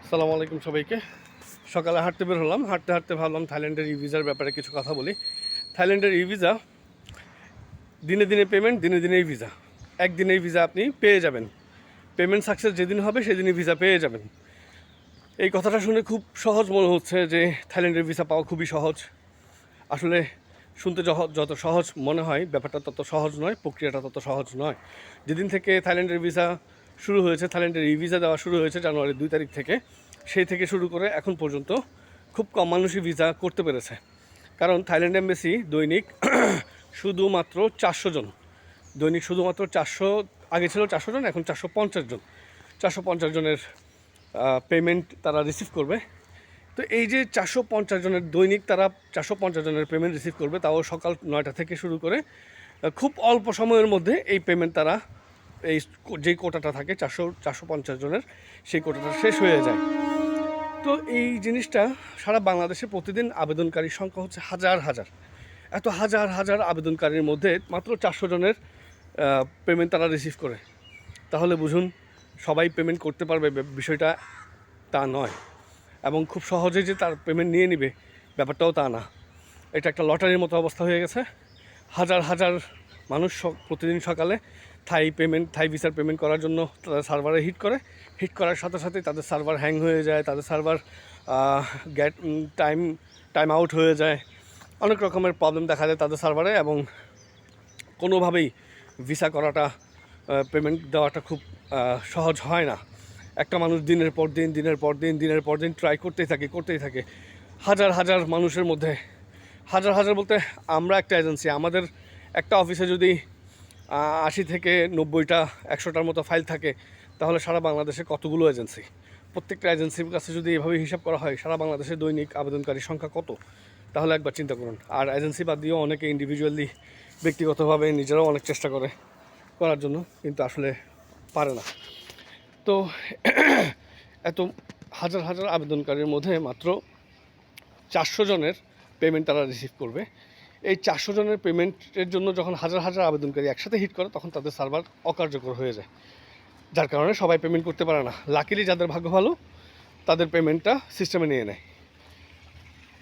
আসসালামু আলাইকুম সবাইকে। সকালে হাঁটতে বের হলাম, হাঁটতে হাঁটতে ভাবলাম থাইল্যান্ডের ই ভিসার ব্যাপারে কিছু কথা বলি। থাইল্যান্ডের ই ভিসা দিনে দিনে পেমেন্ট, দিনে দিনে ই ভিসা, একদিনেই ভিসা আপনি পেয়ে যাবেন। পেমেন্ট সাকসেস যেদিন হবে সেদিনই ভিসা পেয়ে যাবেন। এই কথাটা শুনে খুব সহজ মনে হচ্ছে যে থাইল্যান্ডের ভিসা পাওয়া খুবই সহজ। আসলে শুনতে যত সহজ মনে হয়, ব্যাপারটা তত সহজ নয়, প্রক্রিয়াটা তত সহজ নয়। যেদিন থেকে থাইল্যান্ডের ভিসা শুরু হয়েছে, থাইল্যান্ডের ই ভিসা দেওয়া শুরু হয়েছে জানুয়ারির 2 তারিখ থেকে, সেই থেকে শুরু করে এখন পর্যন্ত খুব কম মানুষই ভিসা করতে পেরেছে। কারণ থাইল্যান্ড এম্বাসি দৈনিক শুধুমাত্র 400 জন, দৈনিক শুধুমাত্র 400, আগে ছিল 400 জন, এখন 450 জন, 450 জনের পেমেন্ট তারা রিসিভ করবে। তো এই যে 450 জনের দৈনিক তারা 450 জনের পেমেন্ট রিসিভ করবে, তাও সকাল 9টা থেকে শুরু করে খুব অল্প সময়ের মধ্যে এই পেমেন্ট তারা, এই যেই কোটাটা থাকে 450 জনের, সেই কোটাটা শেষ হয়ে যায়। তো এই জিনিসটা সারা বাংলাদেশে প্রতিদিন আবেদনকারীর সংখ্যা হচ্ছে হাজার হাজার। এত হাজার হাজার আবেদনকারীর মধ্যে মাত্র 400 জনের পেমেন্ট তারা রিসিভ করে। তাহলে বুঝুন সবাই পেমেন্ট করতে পারবে, বিষয়টা তা নয়। এবং খুব সহজে যে তার পেমেন্ট নিয়ে নিবে, ব্যাপারটাও তা না। এটা একটা লটারির মতো অবস্থা হয়ে গেছে। হাজার হাজার মানুষ প্রতিদিন সকালে থাই ভিসার পেমেন্ট করার জন্য তাদের সার্ভারে হিট করার সাথে সাথে তাদের সার্ভার হ্যাং হয়ে যায়, তাদের সার্ভার গ্যাট টাইম আউট হয়ে যায়, অনেক রকমের প্রবলেম দেখা যায় তাদের সার্ভারে, এবং কোনোভাবেই ভিসা করাটা, পেমেন্ট দেওয়াটা খুব সহজ হয় না। একটা মানুষ দিনের পর দিন ট্রাই করতেই থাকে। হাজার হাজার মানুষের মধ্যে, হাজার হাজার বলতে, আমরা একটা এজেন্সি, আমাদের একটা অফিসে যদি 80 থেকে 90টা 100টার মতো ফাইল থাকে, তাহলে সারা বাংলাদেশে কতগুলো এজেন্সি? প্রত্যেকটা এজেন্সির কাছে যদি এভাবে হিসাব করা হয়, সারা বাংলাদেশে দৈনিক আবেদনকারীর সংখ্যা কত? তাহলে একবার চিন্তা করুন। আর এজেন্সি বাদ দিয়েও অনেকে ইন্ডিভিজুয়ালি, ব্যক্তিগতভাবে নিজেরাও অনেক চেষ্টা করার জন্য, কিন্তু আসলে পারে না। তো এত হাজার হাজার আবেদনকারীর মধ্যে মাত্র 400 জনের পেমেন্ট তারা রিসিভ করবে। এই 400 জনের পেমেন্টের জন্য যখন হাজার হাজার আবেদনকারী একসাথে হিট করে, তখন তাদের সার্ভার অকার্যকর হয়ে যায়, যার কারণে সবাই পেমেন্ট করতে পারে না। লাকিলি যাদের ভাগ্য ভালো, তাদের পেমেন্টটা সিস্টেমে নিয়ে নেয়।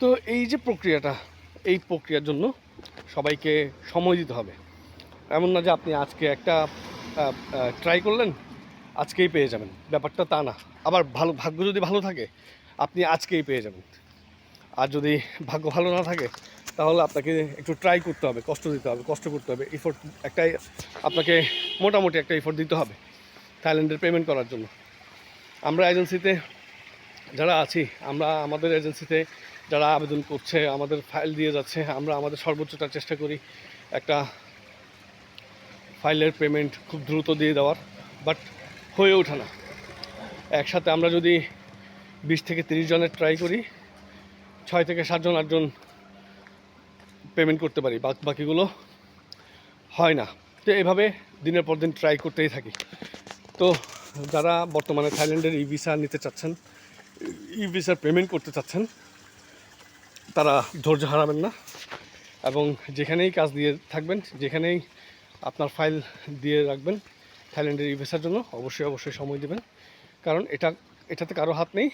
তো এই যে প্রক্রিয়াটা, এই প্রক্রিয়ার জন্য সবাইকে সময় দিতে হবে। এমন না যে আপনি আজকে একটা ট্রাই করলেন, আজকেই পেয়ে যাবেন, ব্যাপারটা তা না। আবার ভাগ্য যদি ভালো থাকে, আপনি আজকেই পেয়ে যাবেন। আর যদি ভাগ্য ভালো না থাকে, তাহলে আপনাকে একটু ট্রাই করতে হবে, কষ্ট করতে হবে, এফোর্ট একটাই, আপনাকে মোটামুটি একটা এফোর্ট দিতে হবে থাইল্যান্ডের পেমেন্ট করার জন্য। আমরা এজেন্সিতে যারা আছি, আমাদের এজেন্সিতে যারা আবেদন করছে, আমাদের ফাইল দিয়ে যাচ্ছে, আমরা আমাদের সর্বোচ্চটা চেষ্টা করি একটা ফাইলের পেমেন্ট খুব দ্রুত দিয়ে দেওয়ার, বাট হয়ে ওঠে না। একসাথে আমরা যদি 20 থেকে 30 জনের ট্রাই করি, 6 থেকে 7 জন 8 জন পেমেন্ট করতে পারি, বাকিগুলো হয় না। তো এভাবে দিনের পর দিন ট্রাই করতেই থাকি। তো যারা বর্তমানে থাইল্যান্ডের ই ভিসা নিতে চাচ্ছেন, ই ভিসার পেমেন্ট করতে চাচ্ছেন, তারা ধৈর্য হারাবেন না, এবং যেখানেই কাজ দিয়ে থাকবেন, যেখানেই আপনার ফাইল দিয়ে রাখবেন থাইল্যান্ডের ই ভিসার জন্য, অবশ্যই সময় দেবেন। কারণ এটাতে কারো হাত নেই।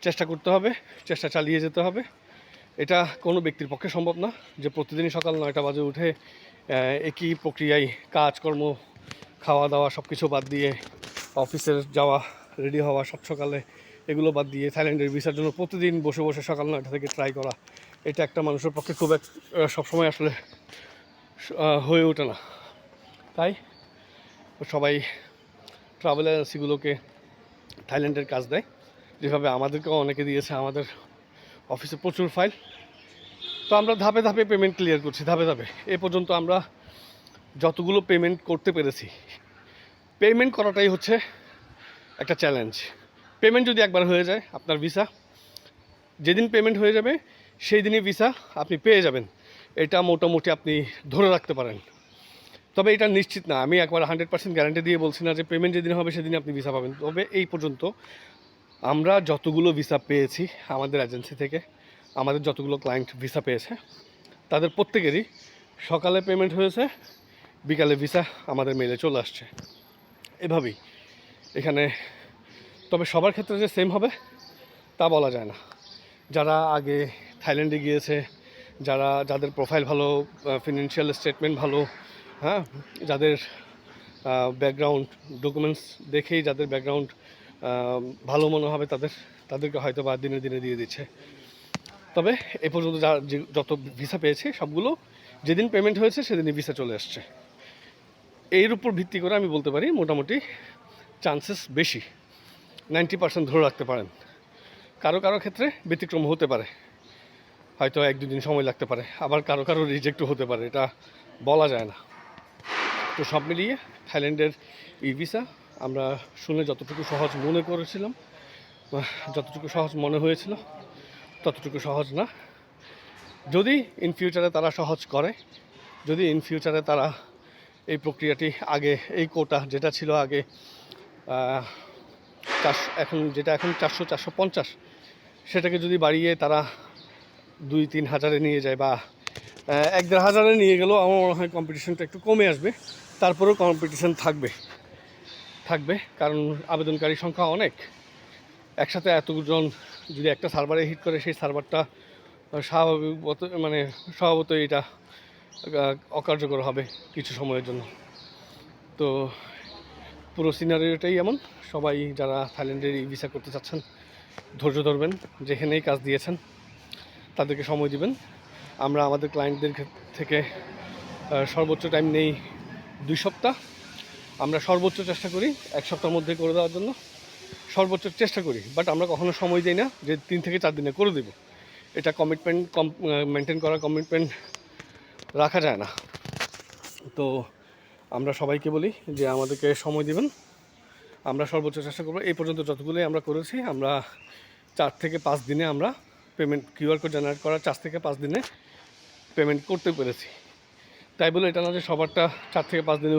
চেষ্টা করতে হবে, চেষ্টা চালিয়ে যেতে হবে। এটা কোনো ব্যক্তির পক্ষে সম্ভব না যে প্রতিদিনই সকাল 9টা বাজে উঠে একই প্রক্রিয়ায় কাজকর্ম, খাওয়া দাওয়া সব কিছু বাদ দিয়ে, অফিসের যাওয়া, রেডি হওয়া সব সকালে, এগুলো বাদ দিয়ে থাইল্যান্ডের ভিসার জন্য প্রতিদিন বসে বসে সকাল 9টা থেকে ট্রাই করা, এটা একটা মানুষের পক্ষে খুব সবসময় আসলে হয়ে ওঠে না। তাই সবাই ট্রাভেল এজেন্সিগুলোকে থাইল্যান্ডের কাজ দেয়, যেভাবে আমাদেরকেও অনেকে দিয়েছে। আমাদের অফিসে প্রচুর ফাইল, তো আমরা ধাপে ধাপে পেমেন্ট ক্লিয়ার করছি, ধাপে ধাপে। এ পর্যন্ত আমরা যতগুলো পেমেন্ট করতে পেরেছি, পেমেন্ট করাটাই হচ্ছে একটা চ্যালেঞ্জ। পেমেন্ট যদি একবার হয়ে যায়, আপনার ভিসা যেদিন পেমেন্ট হয়ে যাবে সেই দিনই ভিসা আপনি পেয়ে যাবেন, এটা মোটামুটি আপনি ধরে রাখতে পারেন। তবে এটা নিশ্চিত না, আমি একবার 100% গ্যারান্টি দিয়ে বলছি না যে পেমেন্ট যেদিন হবে সেদিনই আপনি ভিসা পাবেন। তবে এই পর্যন্ত আমরা যতগুলো ভিসা পেয়েছি আমাদের এজেন্সি থেকে, আমাদের যতগুলো ক্লায়েন্ট ভিসা পেয়েছে, তাদের প্রত্যেকেরই সকালে পেমেন্ট হয়েছে, বিকালে ভিসা আমাদের মেলে চলে আসছে। এভাবেই এখানে তবে সবার ক্ষেত্রে যে সেম হবে তা বলা যায় না। যারা আগে থাইল্যান্ডে গিয়েছে, যাদের প্রোফাইল ভালো, ফিনান্সিয়াল স্টেটমেন্ট ভালো, হ্যাঁ, যাদের ব্যাকগ্রাউন্ড ডকুমেন্টস দেখেই যাদের ব্যাকগ্রাউন্ড ভালো মনে হবে তাদেরকে হয়তো বা দিনে দিনে দিয়ে দিচ্ছে। তবে এ পর্যন্ত যত ভিসা পেয়েছে সবগুলো যেদিন পেমেন্ট হয়েছে সেদিনই ভিসা চলে আসছে। এর উপর ভিত্তি করে আমি বলতে পারি মোটামুটি চান্সেস বেশি, 90% ধরে রাখতে পারেন। কারো ক্ষেত্রে ব্যতিক্রম হতে পারে, হয়তো 1-2 দিন সময় লাগতে পারে, আবার কারো রিজেক্টও হতে পারে, এটা বলা যায় না। তো সব মিলিয়ে থাইল্যান্ডের ই ভিসা আমরা শুনে যতটুকু সহজ মনে করেছিলাম, যতটুকু সহজ মনে হয়েছিল ততটুকু সহজ না। যদি ইন ফিউচারে তারা সহজ করে, যদি ইন ফিউচারে তারা এই প্রক্রিয়াটি আগে এই কোটা যেটা ছিল আগে এখন 400-450 সেটাকে যদি বাড়িয়ে তারা 2-3 হাজারে নিয়ে যায় বা 1-1.5 হাজারে নিয়ে গেলেও আমার মনে হয় কম্পিটিশনটা একটু কমে আসবে। তারপরেও কম্পিটিশন থাকবে কারণ আবেদনকারীর সংখ্যা অনেক। একসাথে এতজন যদি একটা সার্ভারে হিট করে, সেই সার্ভারটা স্বভাবতই এটা অকার্যকর হবে কিছু সময়ের জন্য। তো পুরো সিনারিওটাই এমন। সবাই যারা থাইল্যান্ডের ই ভিসা করতে চাচ্ছেন ধৈর্য ধরবেন, যেখানেই কাজ দিয়েছেন তাদেরকে সময় দিবেন। আমরা আমাদের ক্লায়েন্টদের থেকে সর্বোচ্চ টাইম নেই 2 সপ্তাহ। আমরা সর্বোচ্চ চেষ্টা করি 1 সপ্তাহের মধ্যে করে দেওয়ার জন্য, সর্বোচ্চ চেষ্টা করি। বাট আমরা কখনো সময় দিই না যে 3 থেকে 4 দিনে করে দেব। এটা কমিটমেন্ট মেনটেন করা, কমিটমেন্ট রাখা যায় না। তো আমরা সবাইকে বলি যে আমাদেরকে সময় দিবেন, আমরা সর্বোচ্চ চেষ্টা করবো। এই পর্যন্ত যতগুলোই আমরা করেছি, আমরা 4 থেকে 5 দিনে আমরা পেমেন্ট কিউআর কোড জেনারেট করার 4 থেকে 5 দিনে পেমেন্ট করতে পেরেছি। তাই বলে এটা না যে সবারটা 4 থেকে 5 দিনে